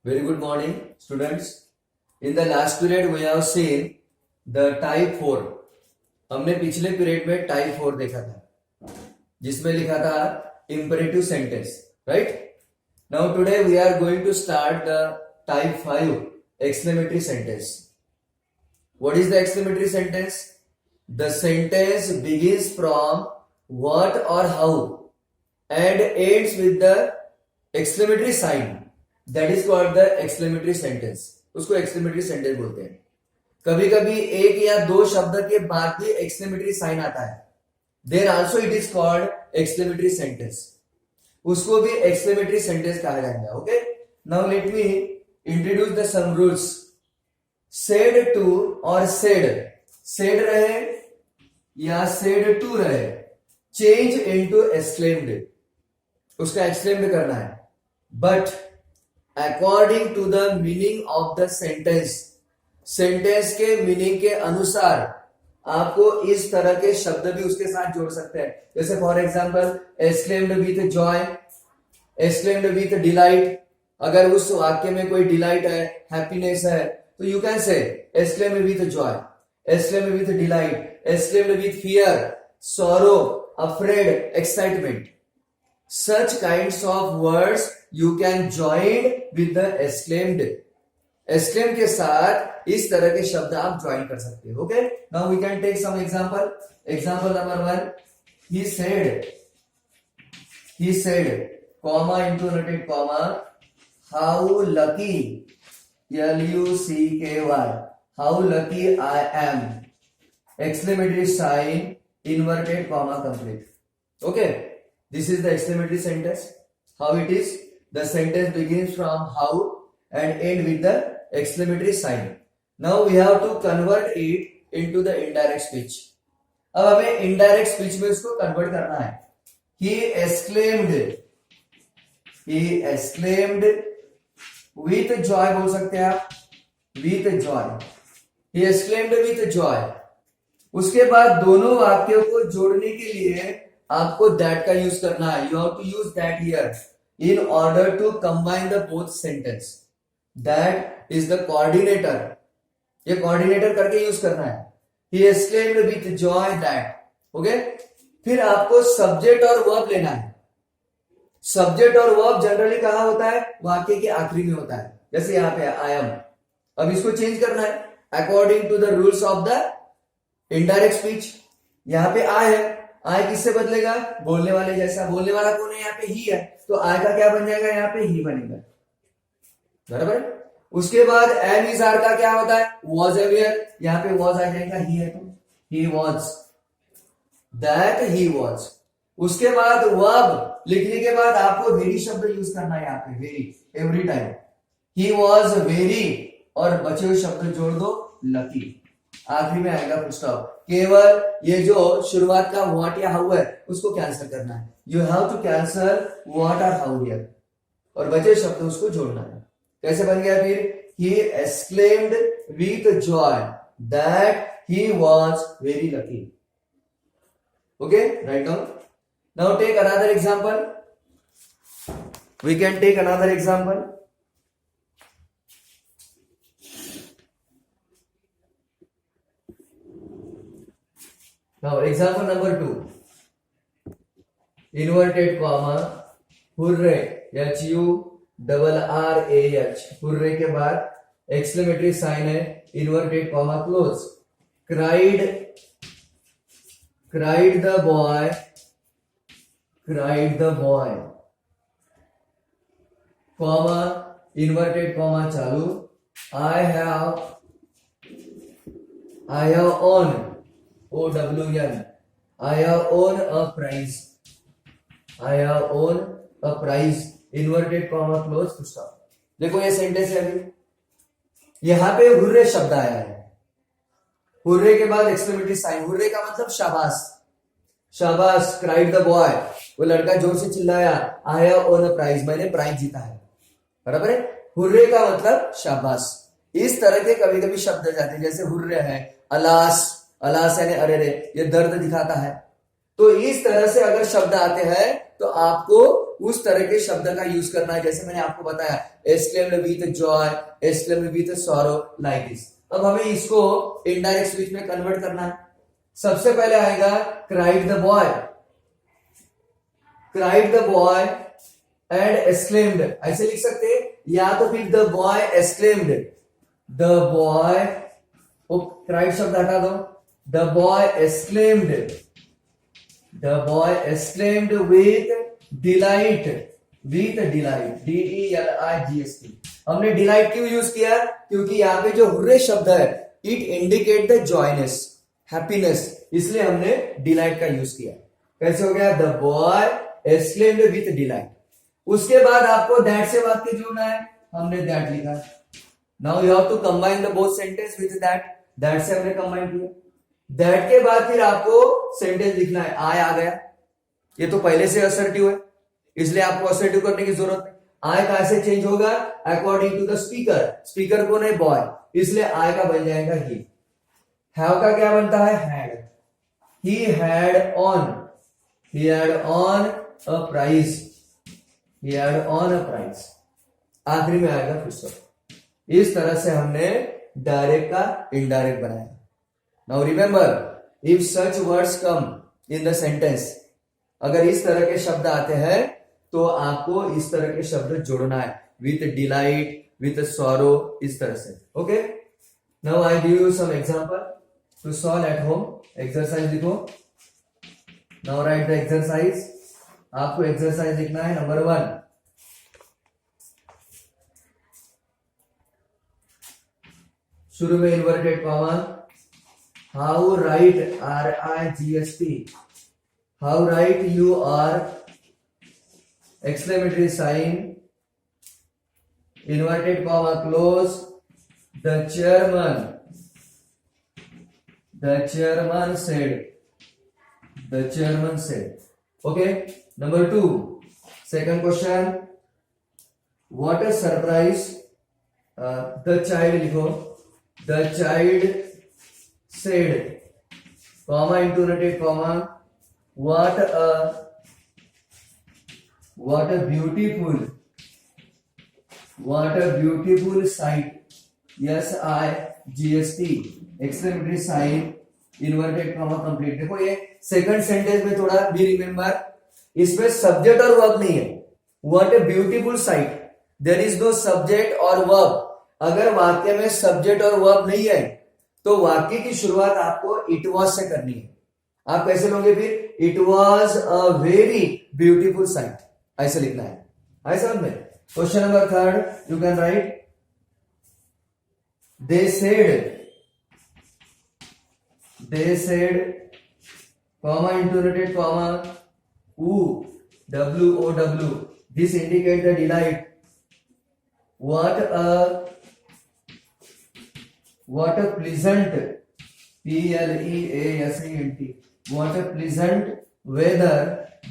Very good morning, students. In the last period, we have seen the type 4. हमने पिछले period में type 4 देखा था, जिसमें लिखा था imperative sentence, right? Now today we are going to start the type 5 exclamatory sentence. What is the exclamatory sentence? The sentence begins from what or how and ends with the exclamatory sign. That is called the exclamatory sentence. उसको exclamatory sentence बोलते हैं. कभी कभी एक या दो शब्द के बाद भी exclamatory sign आता है. There also it is called exclamatory sentence. उसको भी exclamatory sentence कहा जाएगा. Okay? Now let me introduce the some rules. Said to और said रहे या said to रहे, change into exclaimed. उसका exclaimed करना है. But according to the meaning of the sentence के मीनिंग के अनुसार आपको इस तरह के शब्द भी उसके साथ जोड़ सकते हैं. जैसे for example exclaimed with joy, exclaimed with delight. अगर उस वाक्य में कोई डिलाइट है, हैप्पीनेस है, तो you can say exclaimed with joy, exclaimed with delight, exclaimed with fear, sorrow, afraid, excitement. Such kinds of words you can join with the exclaimed. Exclaim के साथ इस तरह के शब्द आप ज्वाइन कर सकते हो. Okay? Now we can take some example. Example number 1. He said, comma into noted comma, how lucky, Lucky, how lucky I am. Exclamatory sign, inverted comma complete. Okay? This is the exclamatory sentence. How it is? The sentence begins from how and end with the exclamatory sign. Now we have to convert it into the indirect speech. अब हमें indirect speech में इसको convert करना है. He exclaimed with joy बोल सकते हैं आप. With joy. He exclaimed with joy. उसके बाद दोनों वाक्यों को जोड़ने के लिए आपको that का यूज करना है. You have to use that here in order to combine the both sentence. That is the coordinator. ये coordinator करके यूज करना है. He exclaimed with joy that. Okay? फिर आपको subject और verb लेना है. Subject और verb जनरली कहाँ होता है? वाक्य के आखिरी में होता है. जैसे यहाँ पे I am. अब इसको चेंज करना है according to the rules of the indirect speech. यहाँ पे I है. I किससे बदलेगा? बोलने वाले जैसा. बोलने वाला कौन है? यहाँ पे he है, तो I का क्या बन जाएगा? यहाँ पे he बनेगा. बराबर. उसके बाद am is are का क्या होता है? was aware. यहाँ पे was आ जाएगा, he है तो he was. that he was. उसके बाद verb लिखने के बाद आपको very शब्द यूज करना है. यहाँ पे very every time. he was very और बचे हुए शब्द जोड़ दो lucky. आखिरी में आएगा फुल स्टॉप. केवल ये जो शुरुआत का व्हाट या हाउ है उसको कैंसिल करना है. You have to cancel what और हाउ हियर और बचे शब्द उसको जोड़ना है. कैसे बन गया फिर? He exclaimed with joy that he was very lucky. Okay, write down. Now take another example. We can take another example. Now example number 2. Inverted comma, hurray, HURRAH, hurray के बाद exclamatory sign है, inverted comma close. Cried the boy, comma, inverted comma चालू. I have on OWN. I have won a prize. Inverted comma close to stop. देखो ये sentence है. अभी यहां पे हुर्रे शब्द आया है. हुर्रे के बाद एक्सक्लेमेटरी साइन. हुर्रे का मतलब शाबाश. क्राइड द बॉय, वो लड़का जोर से चिल्लाया. I have won a prize, मैंने प्राइज जीता है. बराबर है. हुर्रे का मतलब शाबाश. इस तरह के कभी कभी शब्द जाते हैं. जैसे हुर्रे है, अलास यानी अरे रे, ये दर्द दिखाता है. तो इस तरह से अगर शब्द आते हैं तो आपको उस तरह के शब्द का यूज करना है, जैसे मैंने आपको बताया exclaimed with Joy, exclaimed with sorrow, like this. अब हमें इसको इनडायरेक्ट स्पीच में कन्वर्ट करना है। सबसे पहले आएगा cried the boy, cried the boy and exclaimed, ऐसे लिख सकते हैं, या तो फिर the boy exclaimed, the boy, cried शब्द हटा दो, the boy exclaimed, the boy exclaimed with delight, with delight, DELIGHT। हमने डिलाइट क्यों यूज किया? क्योंकि यहाँ पे जो हुर्रे शब्द है इट इंडिकेट द जॉयनेस, हैप्पीनेस, इसलिए हमने डिलाइट का यूज किया। कैसे हो गया? The boy exclaimed with delight. उसके बाद आपको दैट से वाक्य जोड़ना है, हमने दैट लिखा। Now you have to combine the both sentence with that, that से हमने कंबाइन किया। दैट के बाद फिर आपको सेंटेंस लिखना है, आई आ गया, ये तो पहले से असर्टिव है इसलिए आपको असर्टिव करने की जरूरत नहीं। आई का ऐसे चेंज होगा according to the speaker, speaker कौन है? बॉय, इसलिए आई का बन जाएगा ही। हैव का क्या बनता है? Had, he had on, he had on a prize, he had on a prize, आखिरी में आएगा फिर से। इस तरह से हमने डायरेक्ट का इनडायरेक्ट बनाया। Now remember, if such words come in the sentence, अगर इस तरह के शब्द आते हैं तो आपको इस तरह के शब्द जोड़ना है, विथ डिलाइट, विथ सॉरो, इस तरह से। Okay, now I give you some example to solve at home. Exercise लिखो। Now write the exercise। आपको एक्सरसाइज लिखना है नंबर 1। शुरू में inverted comma, how right RIGHT, how right you are, exclamatory sign, inverted comma close, the chairman said, the chairman said। okay, number 2, second question, what a surprise, the child लिखो, the child said, comma intonated comma, what a beautiful sight, SIGHT, exclamatory sign, inverted comma complete. देखो ये second sentence में थोड़ा बी remember, इसमें subject और verb नहीं है। What a beautiful sight, there is no subject और वर्ब। अगर वाक्य में सब्जेक्ट और वर्ब नहीं है तो वाक्य की शुरुआत आपको इट वाज से करनी है। आप कैसे लोगे फिर? It was a very beautiful sight, ऐसे लिखना है। आए समझ में? Question number 3 you can write, they said, comma intonated comma, WOW, this indicate the delight, what a pleasant, PLEASANT, what a pleasant weather,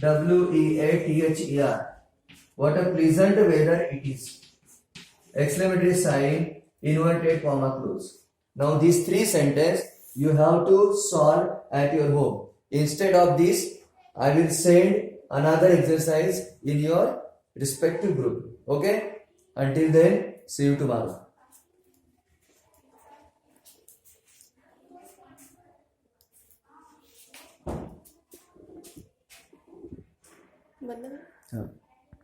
WEATHER, what a pleasant weather it is, exclamatory sign, inverted comma close। Now these 3 sentences you have to solve at your home. Instead of this, I will send another exercise in your respective group. Okay? Until then, see you tomorrow. मतलब हाँ।